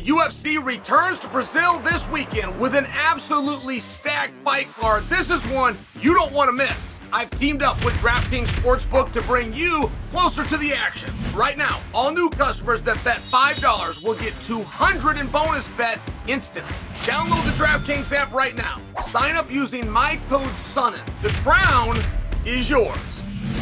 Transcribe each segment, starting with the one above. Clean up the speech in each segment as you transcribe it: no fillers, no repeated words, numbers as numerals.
UFC returns to Brazil this weekend with an absolutely stacked fight card. This is one you don't want to miss. I've teamed up with DraftKings Sportsbook to bring you closer to the action. Right now, all new customers that bet $5 will get $200 in bonus bets instantly. Download the DraftKings app right now. Sign up using my code Sonnen. The crown is yours.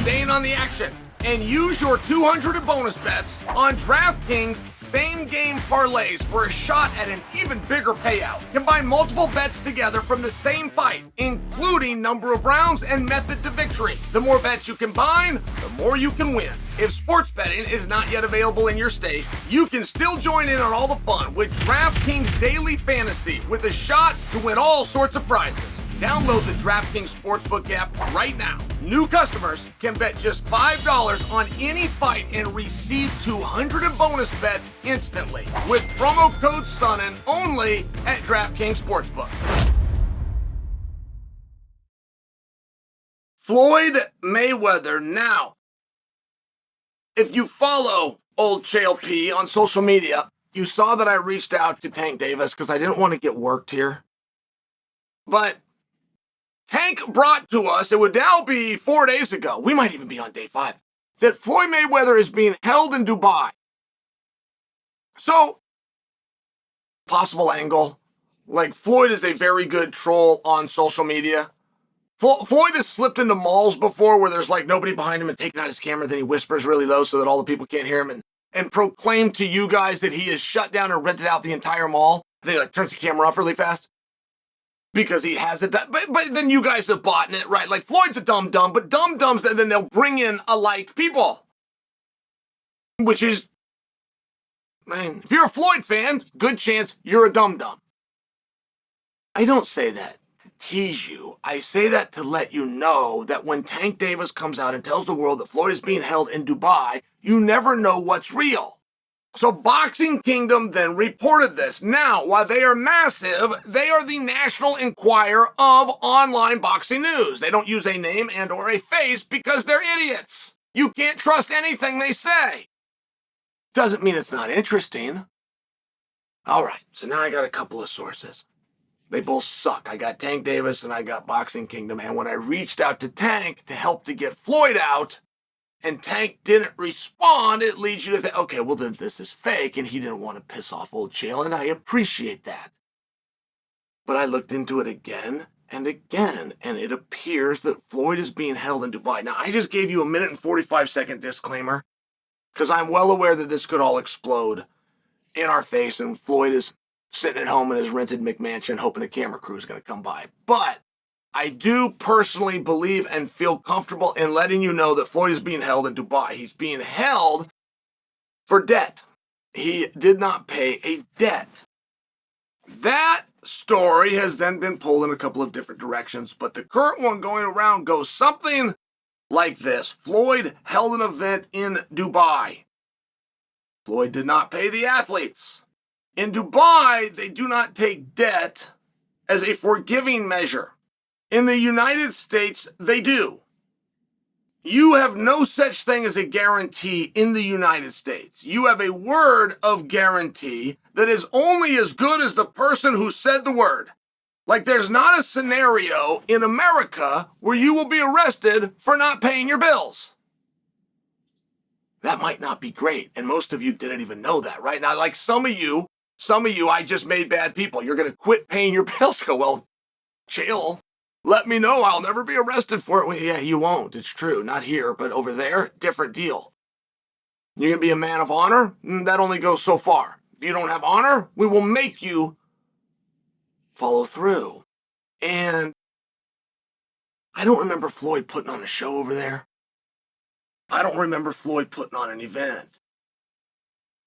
Staying on the action and use your $200 in bonus bets on DraftKings same-game parlays for a shot at an even bigger payout. Combine multiple bets together from the same fight, including number of rounds and method to victory. The more bets you combine, the more you can win. If sports betting is not yet available in your state, you can still join in on all the fun with DraftKings Daily Fantasy with a shot to win all sorts of prizes. Download the DraftKings Sportsbook app right now. New customers can bet just $5 on any fight and receive $200 in bonus bets instantly with promo code Sonnen only at DraftKings Sportsbook. Floyd Mayweather. Now, if you follow old Chael P on social media, you saw that I reached out to Tank Davis because I didn't want to get worked here. But Tank brought to us, it would now be 4 days ago, we might even be on day 5, that Floyd Mayweather is being held in Dubai. So, possible angle, like Floyd is a very good troll on social media. Floyd has slipped into malls before where there's like nobody behind him and taking out his camera, then he whispers really low so that all the people can't hear him and proclaim to you guys that he has shut down and rented out the entire mall. Then he like turns the camera off really fast. Because he has it, but then you guys have bought it, right? Like Floyd's a dum-dum, but dum-dums, then they'll bring in alike people. Which is, man, if you're a Floyd fan, good chance you're a dum-dum. I don't say that to tease you. I say that to let you know that when Tank Davis comes out and tells the world that Floyd is being held in Dubai, you never know what's real. So Boxing Kingdom then reported this. Now, while they are massive, they are the National Enquirer of online boxing news. They don't use a name and or a face because they're idiots. You can't trust anything they say. Doesn't mean it's not interesting. All right, so now I got a couple of sources. They both suck. I got Tank Davis and I got Boxing Kingdom. And when I reached out to Tank to help to get Floyd out, and Tank didn't respond, it leads you to think, okay, well then this is fake, and he didn't want to piss off old Chael, and I appreciate that. But I looked into it again and again, and it appears that Floyd is being held in Dubai. Now, I just gave you a 1 and 45-second disclaimer, because I'm well aware that this could all explode in our face, and Floyd is sitting at home in his rented McMansion hoping a camera crew is going to come by. But I do personally believe and feel comfortable in letting you know that Floyd is being held in Dubai. He's being held for debt. He did not pay a debt. That story has then been pulled in a couple of different directions, but the current one going around goes something like this. Floyd held an event in Dubai. Floyd did not pay the athletes. In Dubai, they do not take debt as a forgiving measure. In the United States, they do. You have no such thing as a guarantee in the United States. You have a word of guarantee that is only as good as the person who said the word. Like there's not a scenario in America where you will be arrested for not paying your bills. That might not be great, and most of you didn't even know that, right? Now, like some of you, I just made bad people. You're going to quit paying your bills. Go, well, Chael, let me know. I'll never be arrested for it. Well, yeah, you won't. It's true. Not here, but over there, different deal. You're going to be a man of honor? That only goes so far. If you don't have honor, we will make you follow through. And I don't remember Floyd putting on a show over there. I don't remember Floyd putting on an event.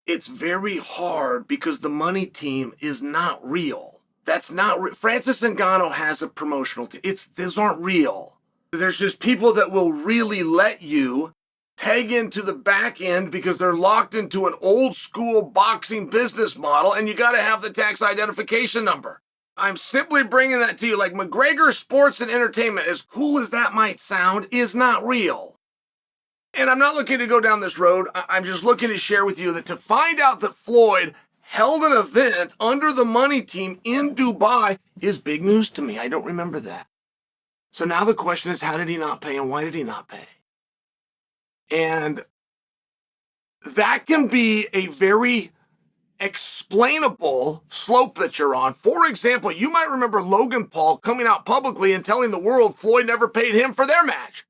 It's very hard because the money team is not real. That's not Francis Ngannou has a promotional team. Those aren't real. There's just people that will really let you tag into the back end because they're locked into an old school boxing business model, and you got to have the tax identification number. I'm simply bringing that to you. Like McGregor Sports and Entertainment, as cool as that might sound, is not real. And I'm not looking to go down this road. I'm just looking to share with you that to find out that Floyd held an event under the money team in Dubai is big news to me. I don't remember that. So now the question is, how did he not pay and why did he not pay? And that can be a very explainable slope that you're on. For example, you might remember Logan Paul coming out publicly and telling the world Floyd never paid him for their match.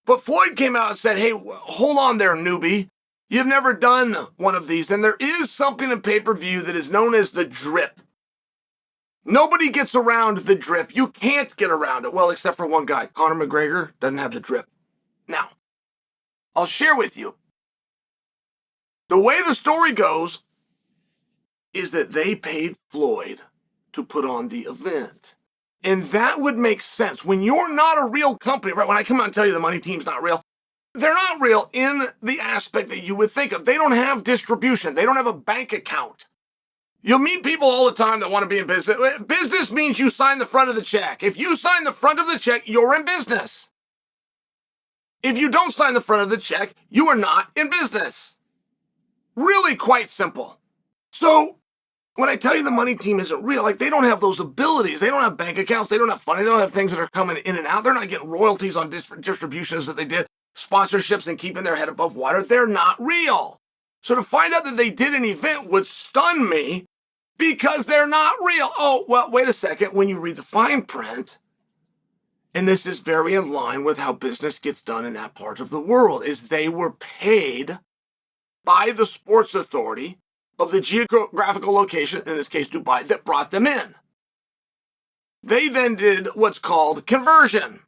But Floyd came out and said, hey, hold on there, newbie. You've never done one of these. And there is something in pay-per-view that is known as the drip. Nobody gets around the drip. You can't get around it. Well, except for one guy. Conor McGregor doesn't have the drip. Now, I'll share with you. The way the story goes is that they paid Floyd to put on the event. And that would make sense. When you're not a real company, right? When I come out and tell you the money team's not real, they're not real in the aspect that you would think of. They don't have distribution. They don't have a bank account. You'll meet people all the time that want to be in business. Business means you sign the front of the check. If you sign the front of the check, you're in business. If you don't sign the front of the check, you are not in business. Really quite simple. So when I tell you the money team isn't real, like they don't have those abilities. They don't have bank accounts. They don't have money. They don't have things that are coming in and out. They're not getting royalties on distributions that they did, sponsorships and keeping their head above water. They're not real. So to find out that they did an event would stun me because they're not real. Oh, well, wait a second. When you read the fine print, and this is very in line with how business gets done in that part of the world, is they were paid by the sports authority of the geographical location, in this case Dubai, that brought them in. They then did what's called conversion,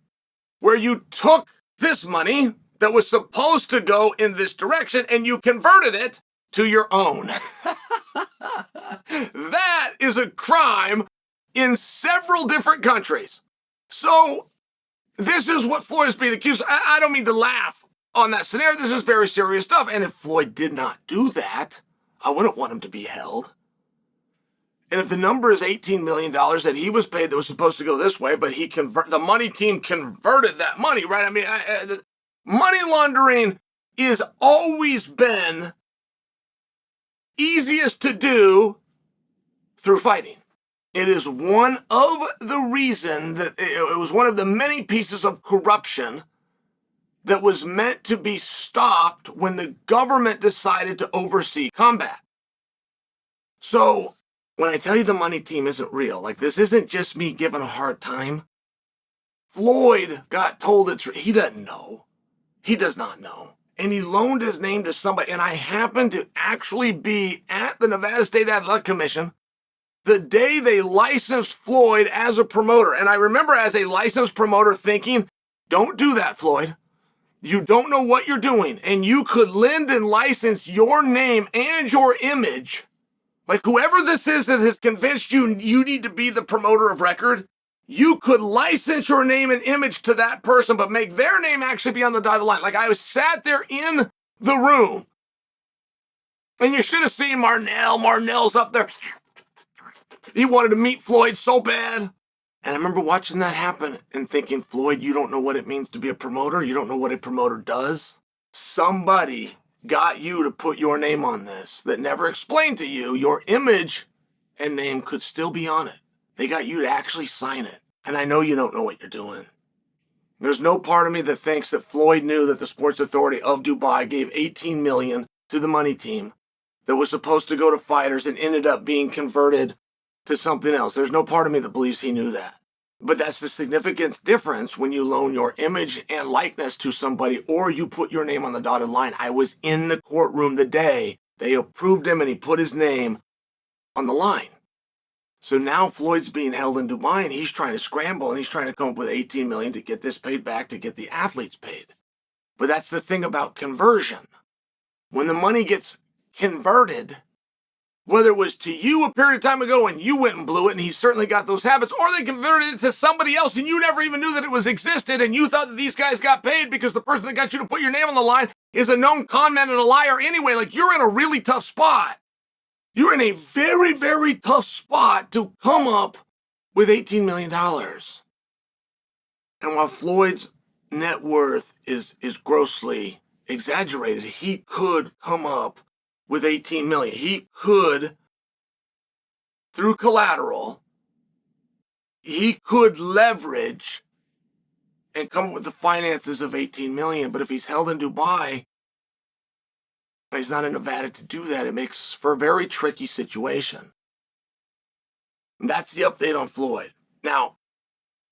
where you took this money that was supposed to go in this direction and you converted it to your own. That is a crime in several different countries. So this is what Floyd is being accused of. I don't mean to laugh on that scenario. This is very serious stuff. And if Floyd did not do that, I wouldn't want him to be held. And if the number is $18 million that he was paid that was supposed to go this way, but the money team converted that money, right? I mean, money laundering is always been easiest to do through fighting. It is one of the reason that it was one of the many pieces of corruption that was meant to be stopped when the government decided to oversee combat. So when I tell you the money team isn't real, like this isn't just me giving a hard time. Floyd got told he doesn't know. He does not know. And he loaned his name to somebody. And I happened to actually be at the Nevada State Athletic Commission the day they licensed Floyd as a promoter. And I remember as a licensed promoter thinking, don't do that, Floyd. You don't know what you're doing. And you could lend and license your name and your image. Like whoever this is that has convinced you need to be the promoter of record, you could license your name and image to that person, but make their name actually be on the dotted line. Like I was sat there in the room. And you should have seen Marnell. Marnell's up there. He wanted to meet Floyd so bad. And I remember watching that happen and thinking, Floyd, you don't know what it means to be a promoter. You don't know what a promoter does. Somebody got you to put your name on this that never explained to you your image and name could still be on it. They got you to actually sign it. And I know you don't know what you're doing. There's no part of me that thinks that Floyd knew that the Sports Authority of Dubai gave $18 million to the money team that was supposed to go to fighters and ended up being converted to something else. There's no part of me that believes he knew that. But that's the significant difference when you loan your image and likeness to somebody or you put your name on the dotted line. I was in the courtroom the day they approved him and he put his name on the line. So now Floyd's being held in Dubai and he's trying to scramble and he's trying to come up with $18 million to get this paid back, to get the athletes paid. But that's the thing about conversion. When the money gets converted, whether it was to you a period of time ago and you went and blew it, and he certainly got those habits, or they converted it to somebody else and you never even knew that it was existed and you thought that these guys got paid because the person that got you to put your name on the line is a known con man and a liar anyway. Like you're in a really tough spot. You're in a very, very tough spot to come up with $18 million. And while Floyd's net worth is grossly exaggerated, he could come up with 18 million. He could, through collateral, he could leverage and come up with the finances of 18 million. But if he's held in Dubai, he's not in Nevada to do that. It makes for a very tricky situation. And that's the update on Floyd. Now,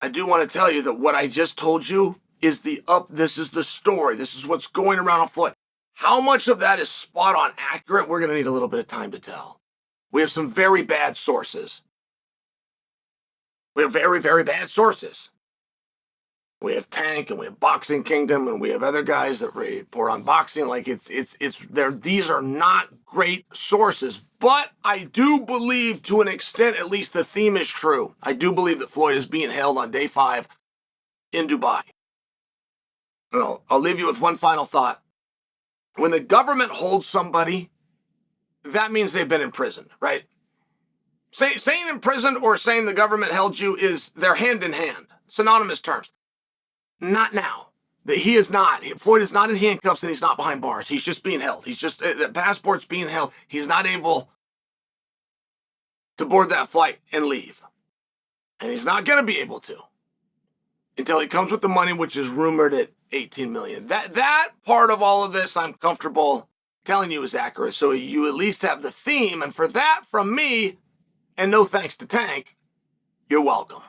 I do want to tell you that what I just told you is this is the story. This is what's going around on Floyd. How much of that is spot on accurate? We're going to need a little bit of time to tell. We have some very bad sources. We have very, very bad sources. We have Tank and we have Boxing Kingdom and we have other guys that report on boxing. Like these are not great sources, but I do believe to an extent, at least the theme is true. I do believe that Floyd is being held on day 5 in Dubai. I'll leave you with one final thought. When the government holds somebody, that means they've been imprisoned, right? Saying imprisoned or saying the government held you they're hand in hand, synonymous terms. Not now. He is not. Floyd is not in handcuffs and he's not behind bars. He's just being held. The passport's being held. He's not able to board that flight and leave. And he's not going to be able to until he comes with the money, which is rumored at 18 million. That part of all of this, I'm comfortable telling you is accurate. So you at least have the theme. And for that, from me, and no thanks to Tank, you're welcome.